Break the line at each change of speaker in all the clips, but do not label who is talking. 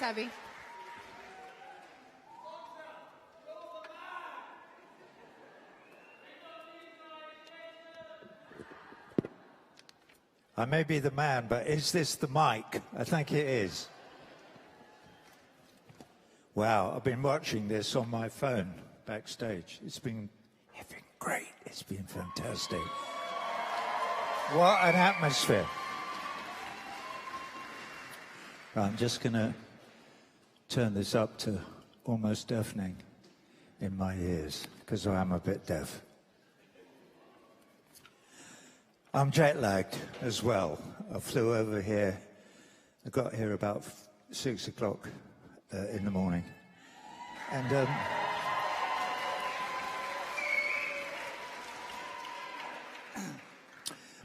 sabe?
I may be the man, but is this the mic? I think it is. Wow, I've been watching this on my phone backstage. It's been effing great. It's been fantastic. What an atmosphere. I'm just going to turn this up to almost deafening in my ears, because I am a bit deaf. I'm jet-lagged as well. I flew over here. I got here about 6 o'clock in the morning. And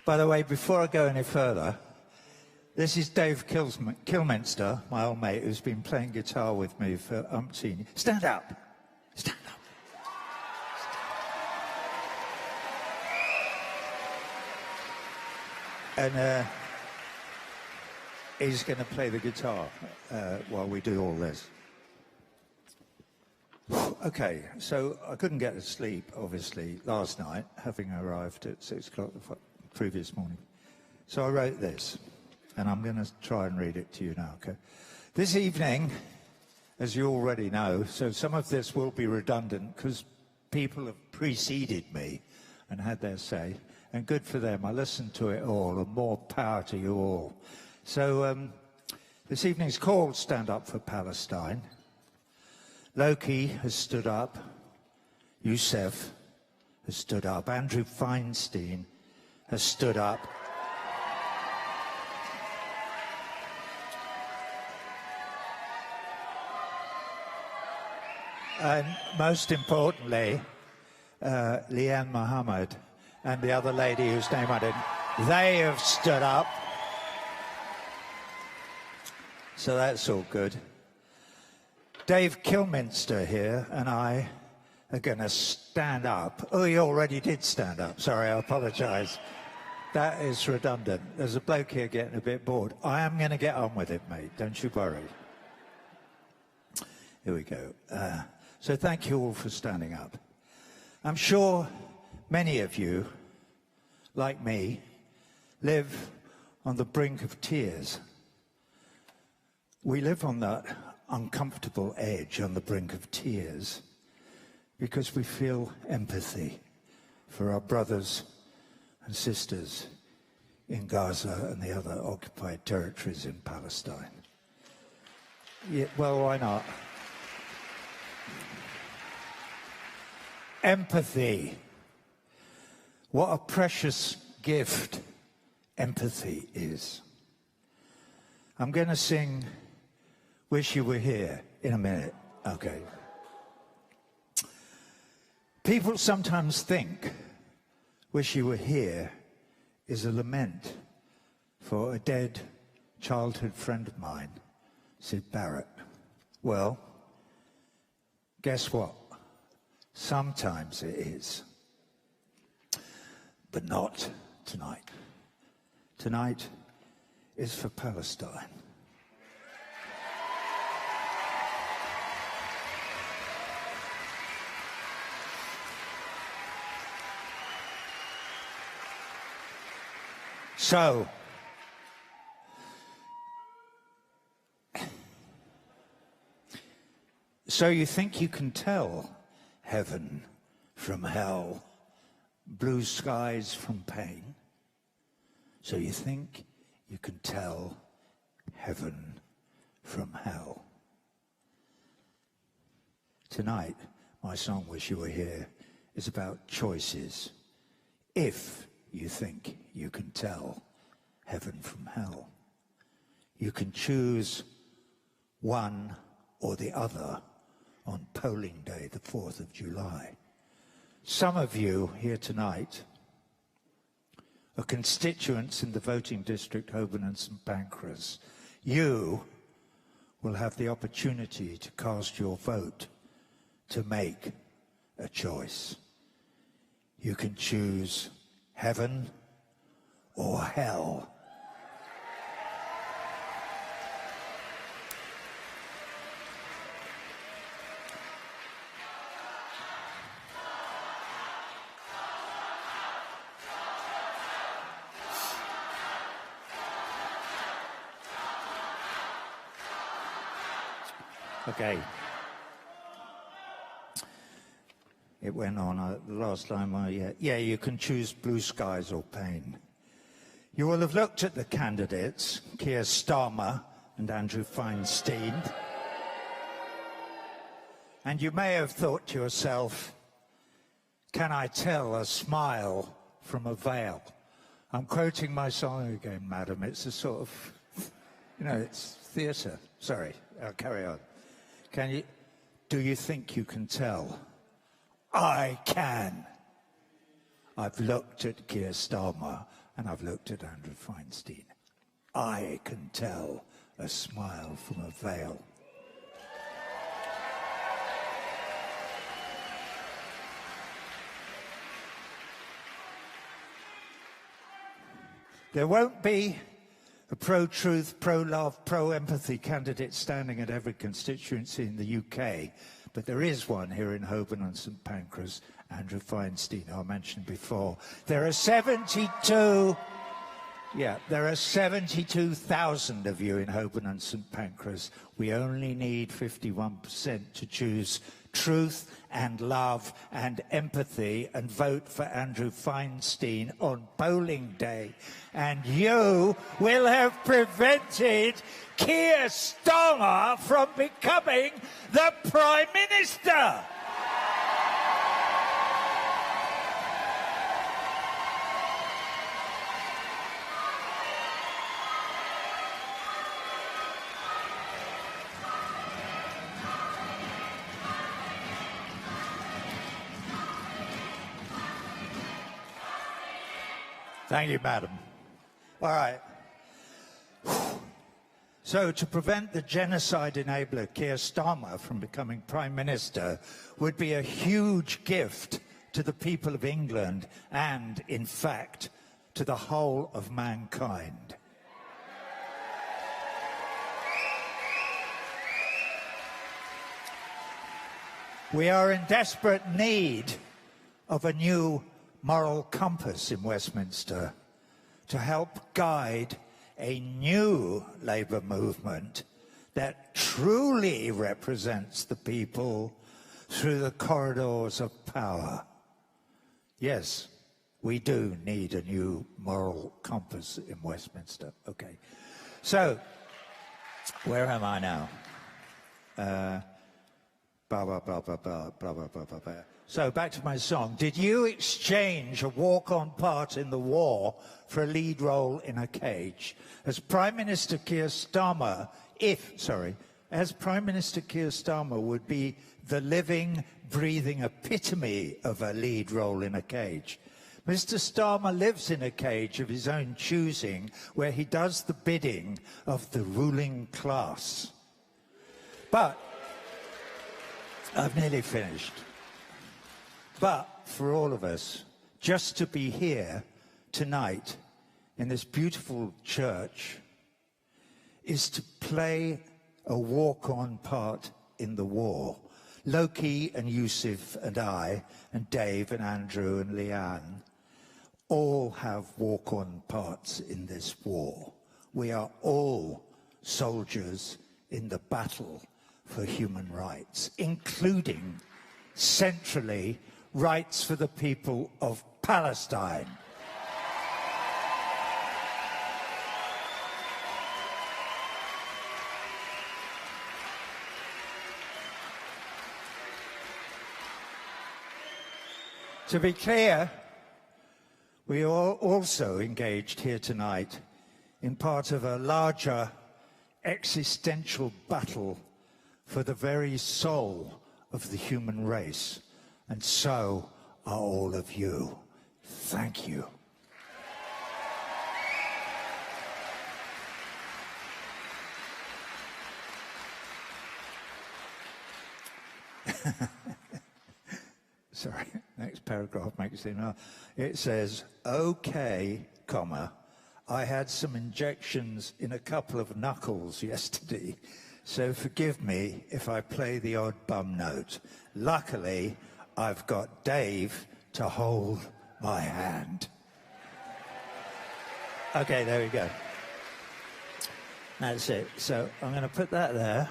by the way, before I go any further, this is Dave Kilminster, my old mate, who's been playing guitar with me for umpteen. Stand up. Stand up. And he's going to play the guitar while we do all this. Okay, so I couldn't get to sleep, obviously, last night, having arrived at 6 o'clock the previous morning. So I wrote this, and I'm going to try and read it to you now, okay? This evening, as you already know, so some of this will be redundant because people have preceded me and had their say. And good for them. I listened to it all, and more power to you all. So this evening's called Stand Up for Palestine. Loki has stood up. Youssef has stood up. Andrew Feinstein has stood up. And most importantly, Leanne Mohammed and the other lady whose name I didn't, they have stood up. So that's all good. Dave Kilminster here and I are going to stand up. Oh, he already did stand up. Sorry, I apologise. That is redundant. There's a bloke here getting a bit bored. I am going to get on with it, mate. Don't you worry. Here we go. So thank you all for standing up. I'm sure many of you, like me, live on the brink of tears. We live on that uncomfortable edge, on the brink of tears, because we feel empathy for our brothers and sisters in Gaza and the other occupied territories in Palestine. Yeah, well, why not? Empathy. What a precious gift empathy is. I'm going to sing Wish You Were Here in a minute. Okay. People sometimes think Wish You Were Here is a lament for a dead childhood friend of mine, Sid Barrett. Well, guess what? Sometimes it is. But not tonight. Tonight is for Palestine. So you think you can tell heaven from hell, blue skies from pain? So you think you can tell heaven from hell? Tonight, my song, Wish You Were Here, is about choices. If you think you can tell heaven from hell, you can choose one or the other on polling day, the 4th of July. Some of you here tonight are constituents in the voting district Holborn and St Pancras. You will have the opportunity to cast your vote to make a choice. You can choose heaven or hell. Okay. It went on. The last line, yeah, you can choose blue skies or pain. You will have looked at the candidates, Keir Starmer and Andrew Feinstein, and you may have thought to yourself, can I tell a smile from a veil? I'm quoting my song again, madam. It's a sort of, it's theatre. Sorry, I'll carry on. Do you think you can tell? I can. I've looked at Keir Starmer and I've looked at Andrew Feinstein. I can tell a smile from a veil. There won't be a pro-truth, pro-love, pro-empathy candidate standing at every constituency in the UK, but there is one here in Holborn and St Pancras, Andrew Feinstein, I mentioned before. There are 72,000 of you in Holborn and St Pancras. We only need 51% to choose truth and love and empathy and vote for Andrew Feinstein on polling day. And you will have prevented Keir Starmer from becoming the Prime Minister. Thank you, madam. All right. So, to prevent the genocide enabler Keir Starmer from becoming Prime Minister would be a huge gift to the people of England and, in fact, to the whole of mankind. We are in desperate need of a new moral compass in Westminster to help guide a new Labour movement that truly represents the people through the corridors of power. Yes, we do need a new moral compass in Westminster. Okay. So, where am I now? Blah, blah, blah, blah, blah, blah, blah, blah, blah, blah. So, back to my song. Did you exchange a walk-on part in the war for a lead role in a cage? As Prime Minister Keir Starmer, as Prime Minister Keir Starmer would be the living, breathing epitome of a lead role in a cage. Mr. Starmer lives in a cage of his own choosing, where he does the bidding of the ruling class. But, I've nearly finished. But for all of us, just to be here tonight in this beautiful church is to play a walk-on part in the war. Loki and Yusuf and I and Dave and Andrew and Leanne all have walk-on parts in this war. We are all soldiers in the battle for human rights, including, centrally, rights for the people of Palestine. To be clear, we are also engaged here tonight in part of a larger existential battle for the very soul of the human race. And so are all of you. Thank you. Sorry, next paragraph makes it laugh. It says, okay, comma, I had some injections in a couple of knuckles yesterday, so forgive me if I play the odd bum note. Luckily, I've got Dave to hold my hand. Okay, there we go. That's it. So I'm going to put that there.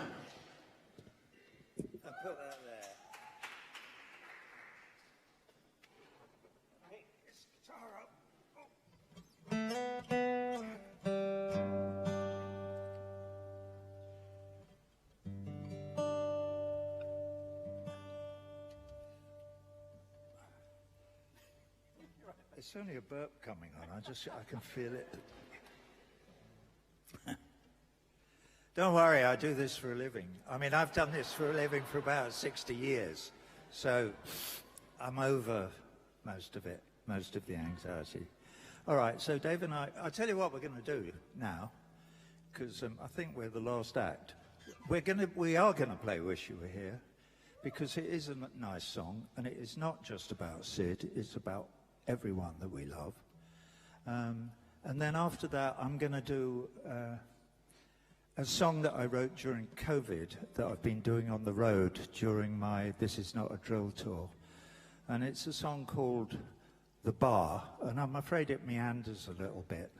put that there. Pick this guitar up. It's only a burp coming on. I can feel it. Don't worry, I do this for a living. I mean, I've done this for a living for about 60 years. So I'm over most of it, most of the anxiety. All right, so Dave and I'll tell you what we're going to do now, because I think we're the last act. We are going to play Wish You Were Here, because it is a nice song, and it is not just about Sid, it's about everyone that we love. And then after that, I'm going to do a song that I wrote during COVID that I've been doing on the road during my This Is Not a Drill tour. And it's a song called The Bar, and I'm afraid it meanders a little bit.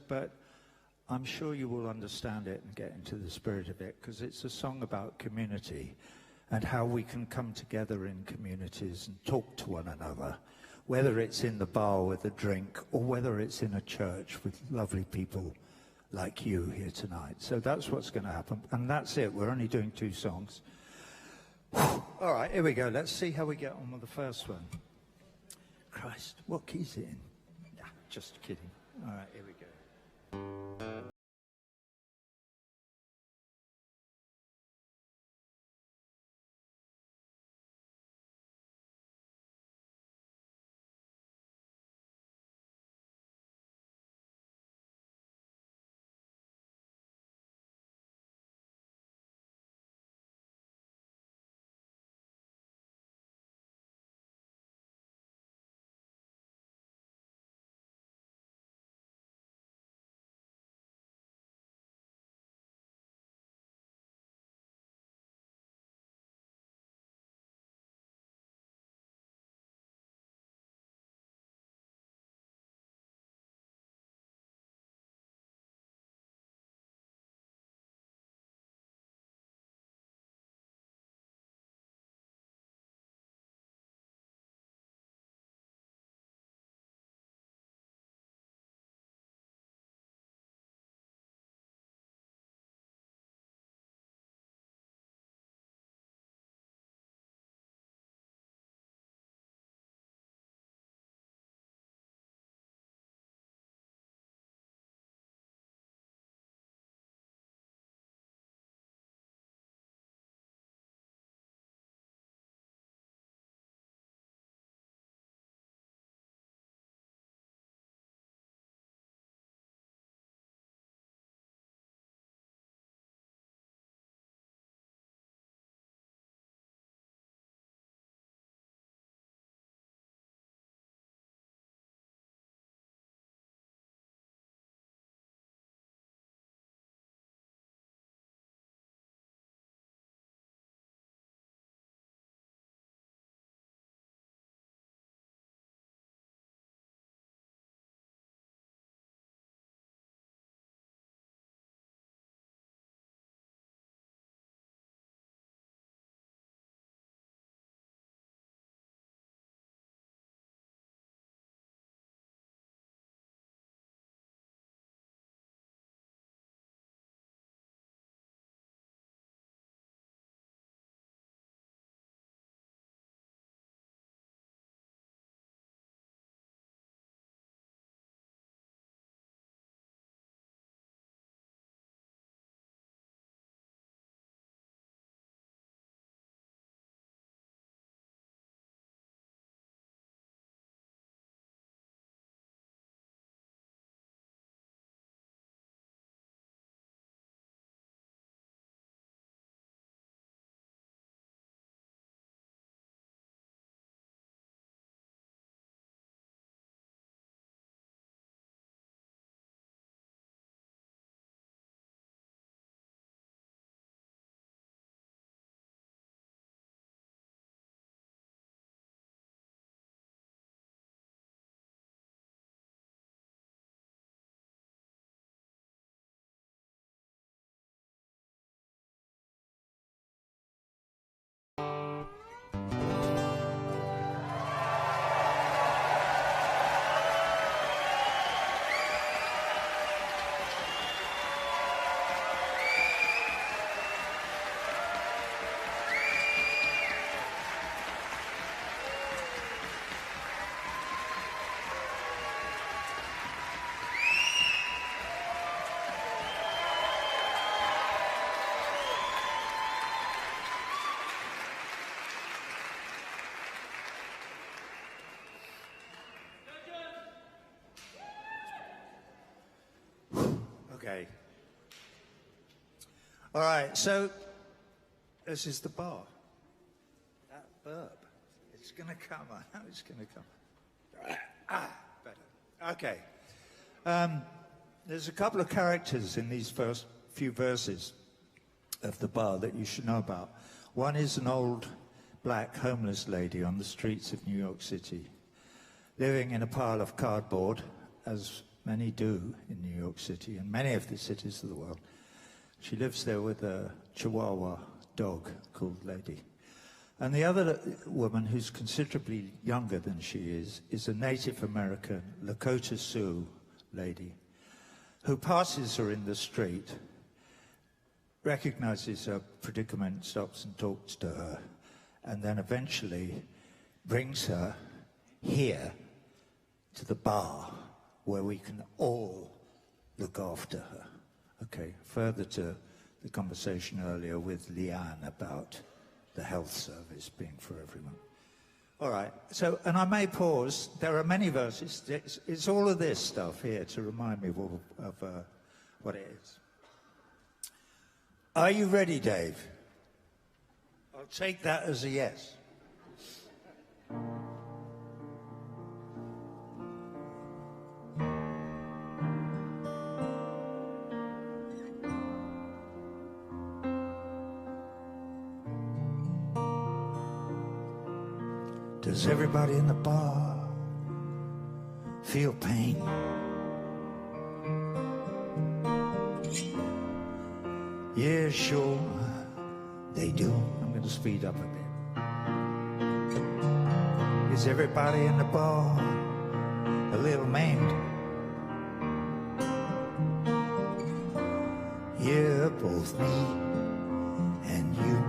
But I'm sure you will understand it and get into the spirit of it, because it's a song about community and how we can come together in communities and talk to one another, whether it's in the bar with a drink or whether it's in a church with lovely people like you here tonight. So that's what's going to happen, and that's it. We're only doing 2 songs. All right, here we go. Let's see how we get on with the first one. Christ, what key's it in? Nah, just kidding. All right, here we go. Okay. All right, so this is the bar. That burp, it's going to come. I know it's going to come. Better. Okay. There's a couple of characters in these first few verses of the bar that you should know about. One is an old black homeless lady on the streets of New York City, living in a pile of cardboard, as many do in New York City and many of the cities of the world. She lives there with a Chihuahua dog called Lady. And the other woman, who's considerably younger than she is a Native American Lakota Sioux lady, who passes her in the street, recognizes her predicament, stops and talks to her, and then eventually brings her here to the bar where we can all look after her. Okay, further to the conversation earlier with Leanne about the health service being for everyone. All right, so, and I may pause, there are many verses, it's all of this stuff here to remind me of what it is. Are you ready, Dave? I'll take that as a yes. Does everybody in the bar feel pain? Yeah, sure, they do. I'm going to speed up a bit. Is everybody in the bar a little maimed? Yeah, both me and you.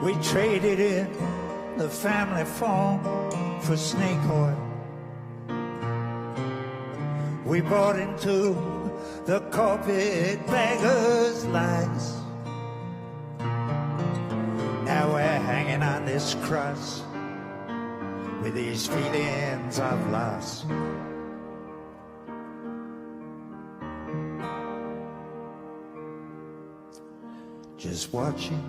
We traded in the family farm for snake oil. We bought into the carpetbagger's lies. Now we're hanging on this cross with these feelings of loss. Just watching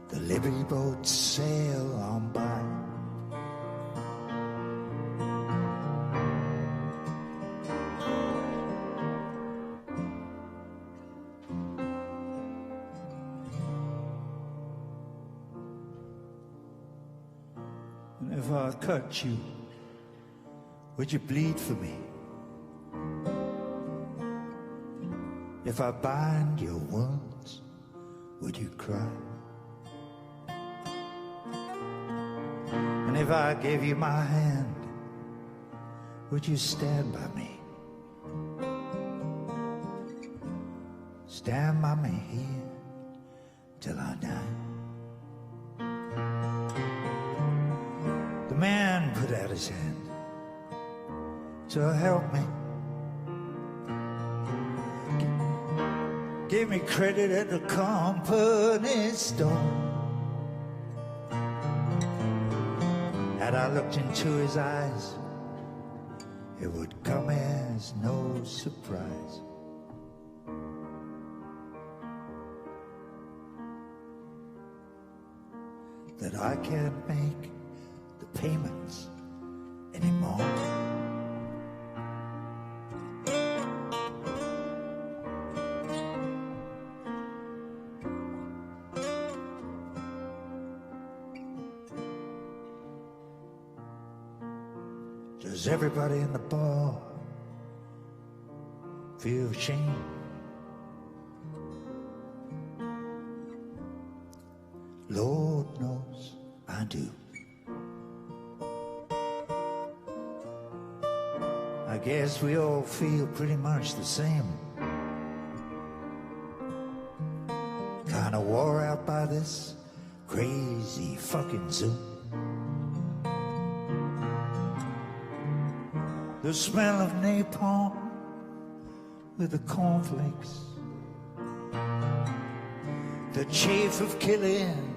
the Liberty boats sail on by. And if I cut you, would you bleed for me? If I bind your wounds, would you cry? And if I gave you my hand, would you stand by me? Stand by me here till I die. The man put out his hand to help me. Gave me credit at the company store. Had I looked into his eyes, it would come as no surprise that I can't make the payments anymore. Does everybody in the bar feel shame? Lord knows I do. I guess we all feel pretty much the same. Kinda wore out by this crazy fucking zoo. The smell of napalm with the cornflakes, the chafe of killing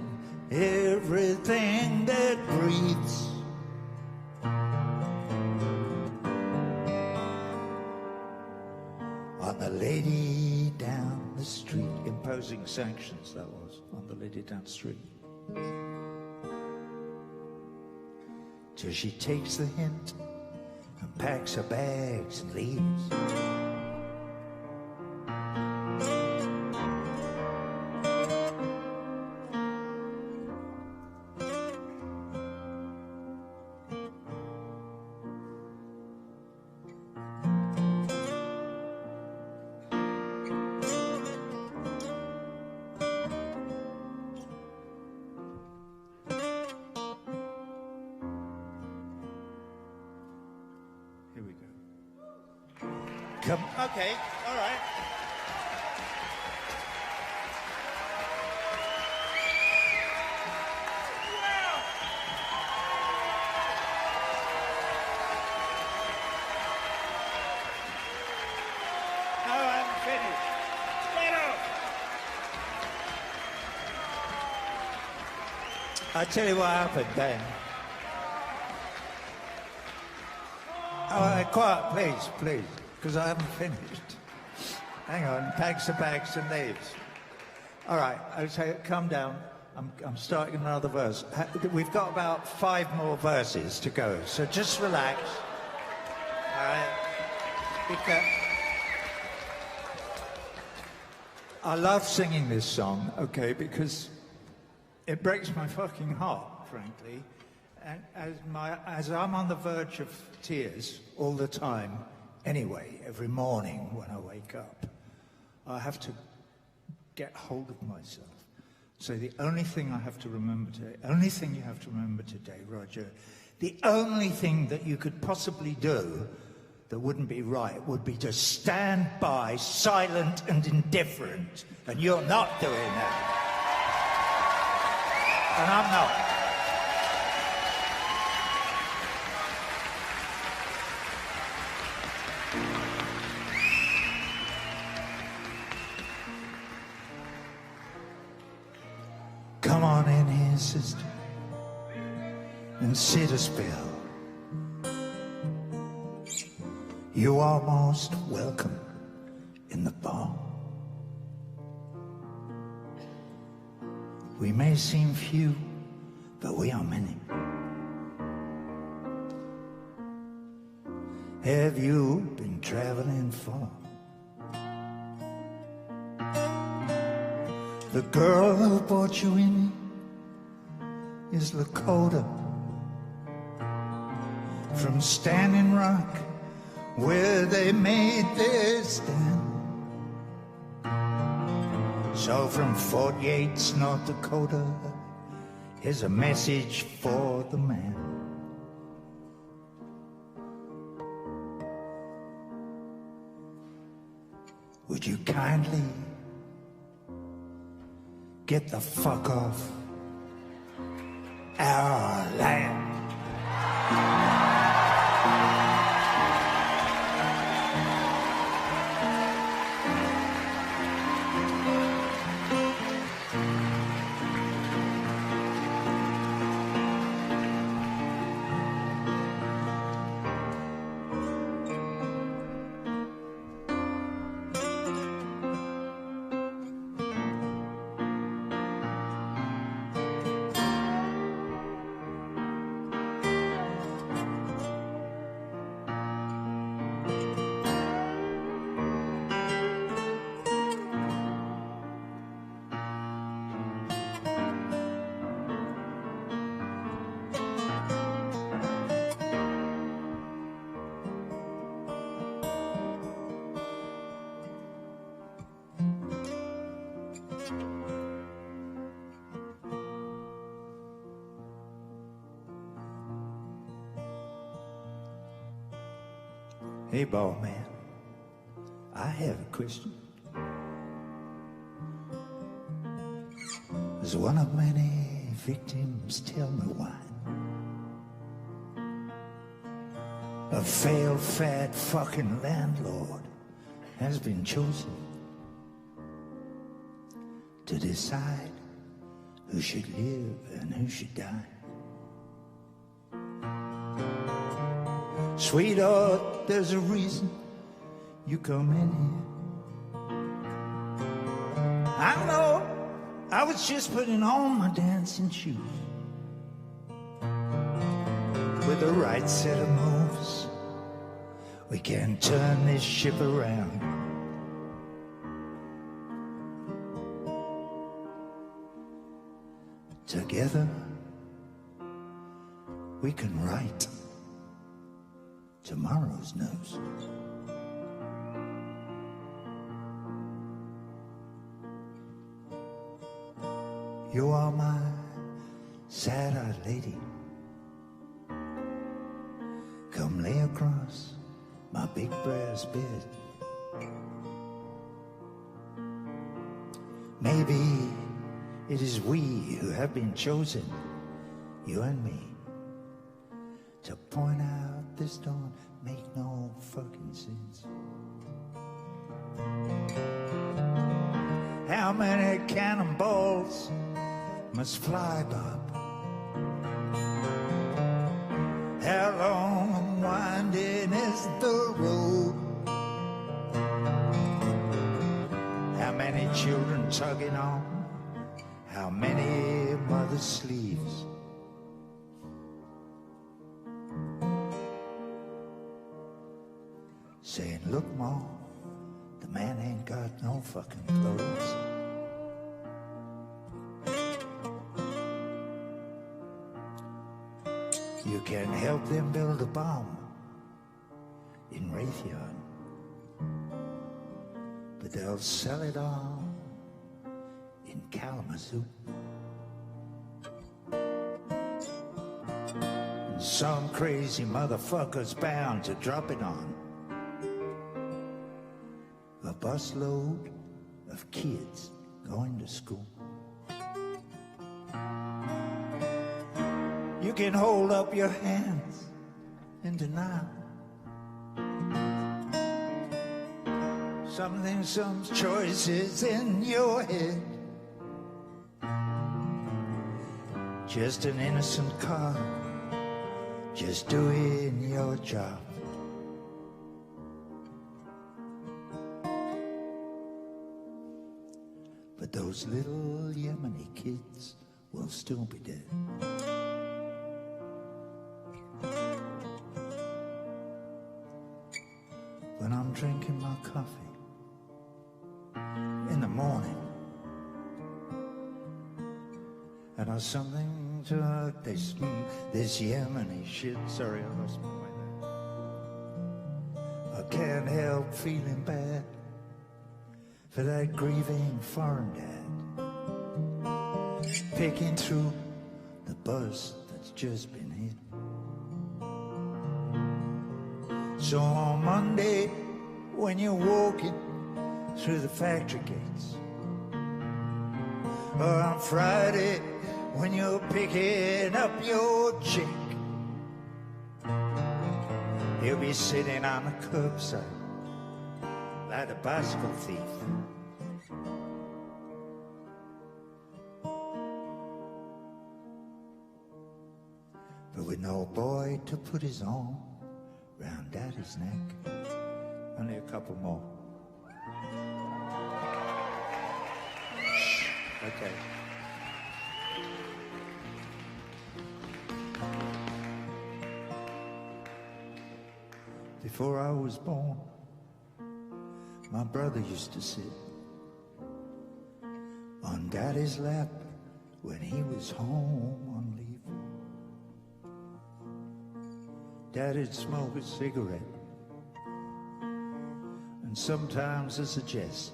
everything that breathes. opposing sanctions, that was, on the lady down the street. Till she takes the hint and packs her bags and leaves.
Okay, all right. No, I'm finished. Get off!
I'll tell you what happened then. Oh, quiet, please. Because I haven't finished. Hang on, packs the bags and leaves. All right, I'll say, calm down. I'm starting another verse. We've got about 5 more verses to go, so just relax. All right? Because I love singing this song, okay, because it breaks my fucking heart, frankly. And as I'm on the verge of tears all the time, anyway, every morning when I wake up, I have to get hold of myself. So the only thing I have to remember today, only thing you have to remember today, Roger, the only thing that you could possibly do that wouldn't be right would be to stand by, silent and indifferent. And you're not doing that. And I'm not. Come on in here, sister, and sit a spell. You are most welcome in the bar. We may seem few, but we are many. Have you been traveling far? The girl who brought you in is Lakota from Standing Rock, where they made their stand. So from Fort Yates, North Dakota, here's a message for the man. Would you kindly get the fuck off our land? Hey, ball man, I have a question. As one of many victims, tell me why a failed, fat fucking landlord has been chosen to decide who should live and who should die. Sweetheart, there's a reason you come in here. I know I was just putting on my dancing shoes with the right set of moves. We can turn this ship around. Together, we can write tomorrow's news. You are my sad-eyed lady. Come lay across my big brass bed. Maybe it is we who have been chosen, you and me, to point out this don't make no fucking sense. How many cannonballs must fly, Bob? How long and winding is the road? How many children tugging on? How many mothers' sleeves? Saying, look, Ma, the man ain't got no fucking clothes. You can help them build a bomb in Raytheon, but they'll sell it all in Kalamazoo. And some crazy motherfucker's bound to drop it on a busload of kids going to school. You can hold up your hands in denial. Some choices in your head. Just an innocent car, just doing your job. But those little Yemeni kids will still be dead. When I'm drinking my coffee in the morning, and I something to this Yemeni shit. Sorry, I lost my way there. I can't help feeling bad for that grieving foreign dad, picking through the bus that's just been hit. So on Monday, when you're walking through the factory gates, or on Friday, when you're picking up your chick, you'll be sitting on the curbside like a bicycle thief. But with no boy to put his arm round Daddy's neck. Only a couple more. Shh. Okay. Before I was born, my brother used to sit on Daddy's lap when he was home on leave. Daddy'd smoke a cigarette, and sometimes as a jest,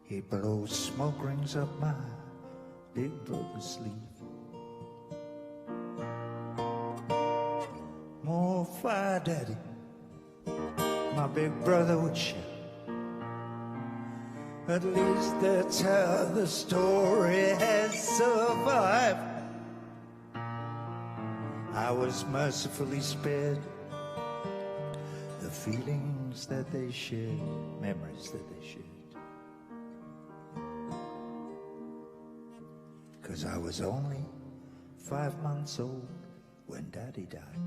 he'd blow smoke rings up my big brother's sleeve. More fire, Daddy, my big brother would shout. At least that's how the story has survived. I was mercifully spared the feelings that they shared, memories that they shared. 'Cause I was only 5 months old when Daddy died.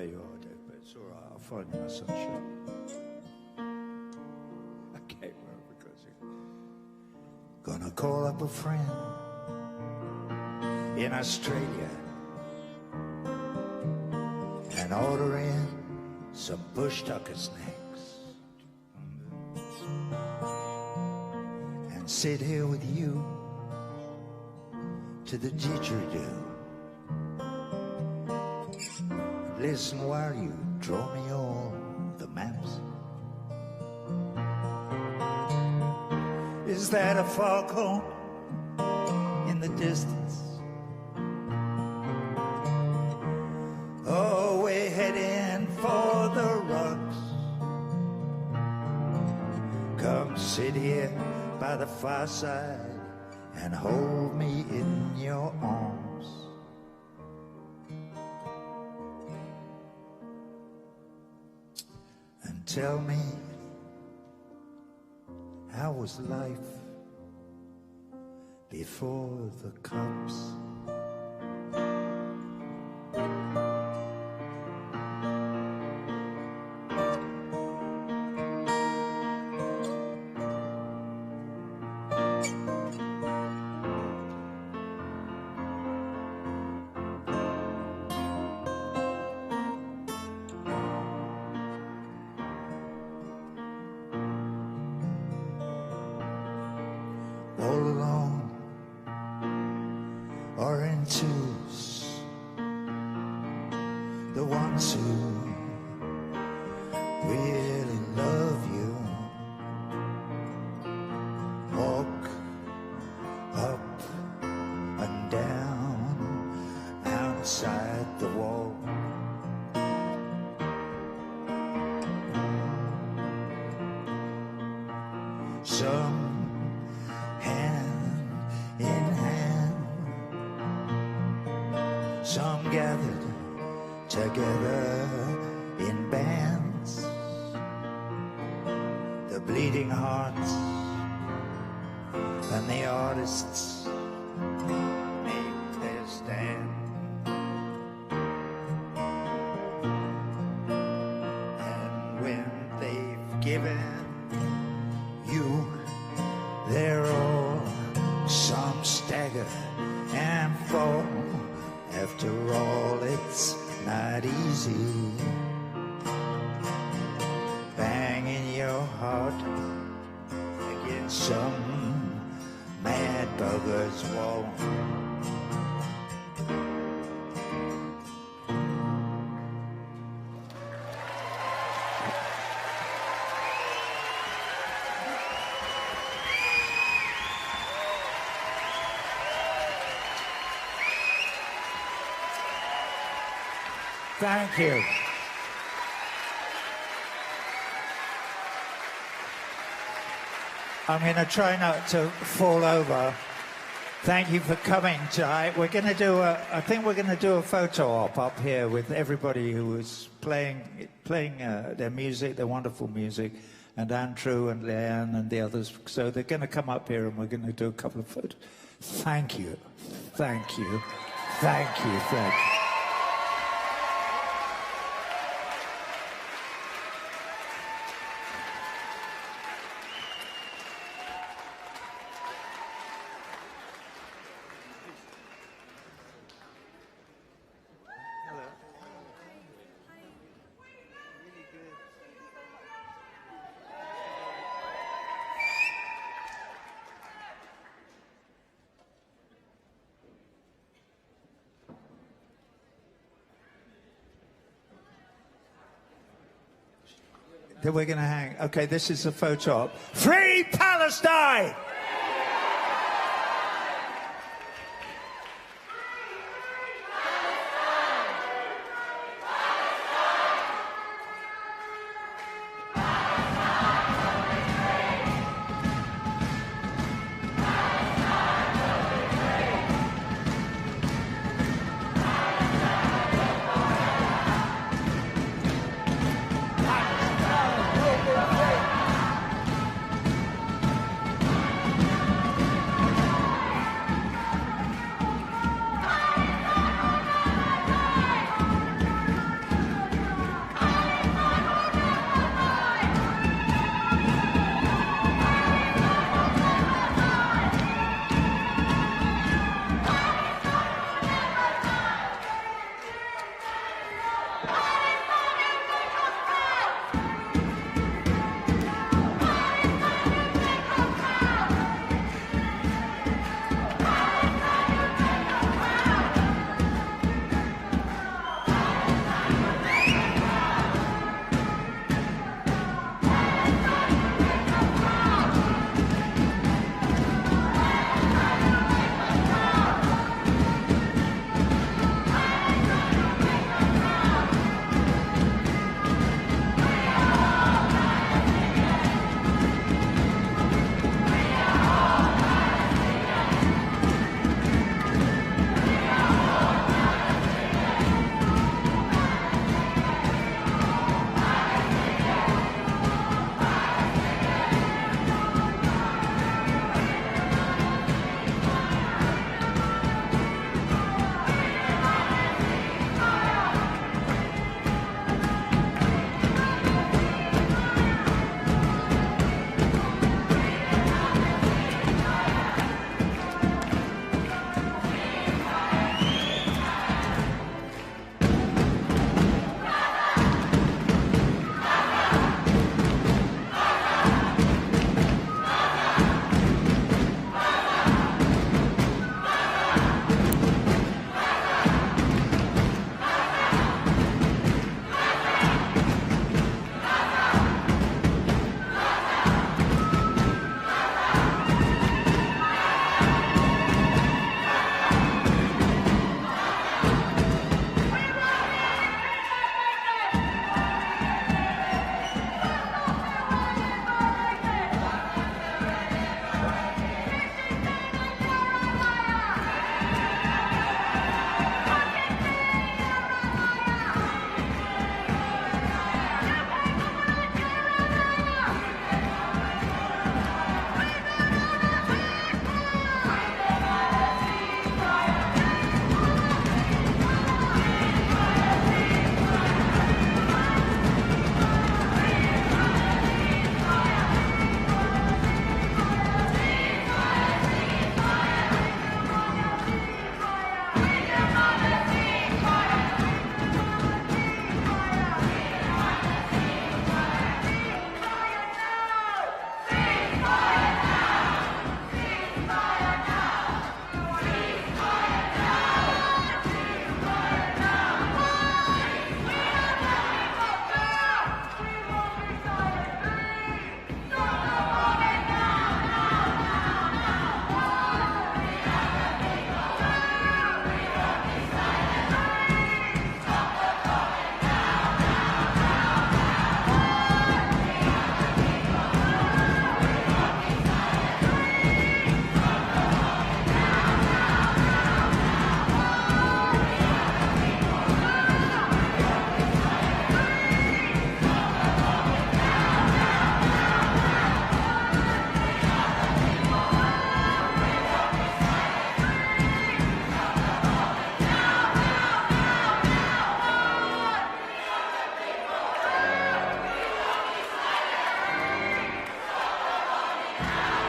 you are, Dave, but it's all right. I'll find you my sunshine. Okay, well, because gonna call up a friend in Australia and order in some bush tucker snacks and sit here with you to the didgeridoo. Listen while you draw me all the maps. Is that a foghorn in the distance? Oh, we're heading for the rocks. Come sit here by the fireside and hold me in your arms. And tell me, how was life before the cops? All alone or in twos, the ones who really love you walk up and down outside the wall. Some hand in hand, some gathered together in bands. The bleeding hearts and the artists make their stand. And when they've given you their all, some stagger and fall. After all, it's not easy banging your heart against some mad bugger's wall. Thank you. I'm going to try not to fall over. Thank you for coming tonight. We're going to do I think we're going to do a photo op up here with everybody who was playing their music, their wonderful music, and Andrew and Leanne and the others. So they're going to come up here and we're going to do a couple of photos. Thank you. Thank you. Thank you. Thank you. Then we're going to hang. Okay, this is a photo op. Free Palestine!